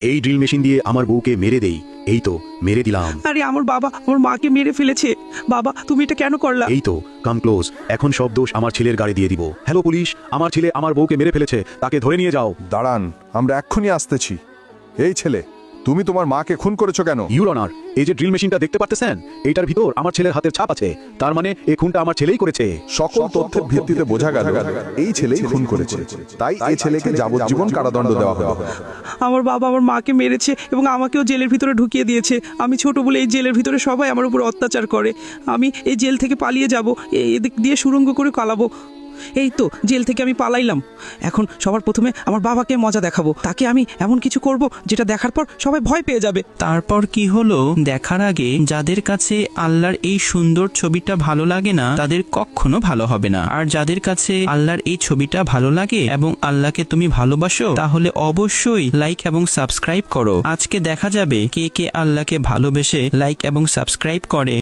এই drill machine দিয়ে আমার বউকে মেরে দেই। এই তো মেরে দিলাম। আরে আমার বাবা আমার মাকে মেরে ফেলেছে। বাবা তুমি এটা কেন করলা? এই তো কাম ক্লোজ। এখন সব দোষ আমার ছেলের গাড়ি দিয়ে দিব। হ্যালো পুলিশ, আমার ছেলে আমার বউকে মেরে ফেলেছে, তাকে ধরে নিয়ে যাও। দাঁড়ান, আমরা এক্ষুনি আসতেছি। এই ছেলে, তুমি তোমার মাকে খুন করেছো কেন? ইউর অনার, এই যে ড্রিল মেশিনটা দেখতে পারতেছেন, এইটার ভিতর আমার ছেলের হাতের ছাপ আছে। তার মানে এই খুনটা আমার ছেলেই করেছে। সকল তথ্যের ভিত্তিতে বোঝা গেল এই ছেলেই খুন করেছে। তাই এই ছেলেকে যাবজ্জীবন কারাদণ্ড দেওয়া হবে। আমার বাবা আমার মাকে মেরেছে এবং আমাকেও জেলের ভিতরে ঢুকিয়ে দিয়েছে। আমি ছোট বলে এই জেলের ভিতরে সবাই আমার উপর অত্যাচার করে। আমি এই জেল থেকে পালিয়ে যাব, এদিক দিয়ে সুড়ঙ্গ করে পালাবো। এই তো জেল থেকে আমি পালাইলাম। এখন সবার প্রথমে আমার বাবাকে মজা দেখাবো। তাকে আমি এমন কিছু করব যেটা দেখার পর সবাই ভয় পেয়ে যাবে। তারপর কি হলো দেখার আগে যাদের কাছে আল্লাহর এই সুন্দর ছবিটা ভালো লাগে না তাদের কখনো ভালো হবে না। আর যাদের কাছে আল্লাহর এই ছবিটা ভালো লাগে এবং আল্লাহকে তুমি ভালোবাসো তাহলে অবশ্যই লাইক এবং সাবস্ক্রাইব করো। আজকে দেখা যাবে কে কে আল্লাহকে ভালোবেসে লাইক এবং সাবস্ক্রাইব করে।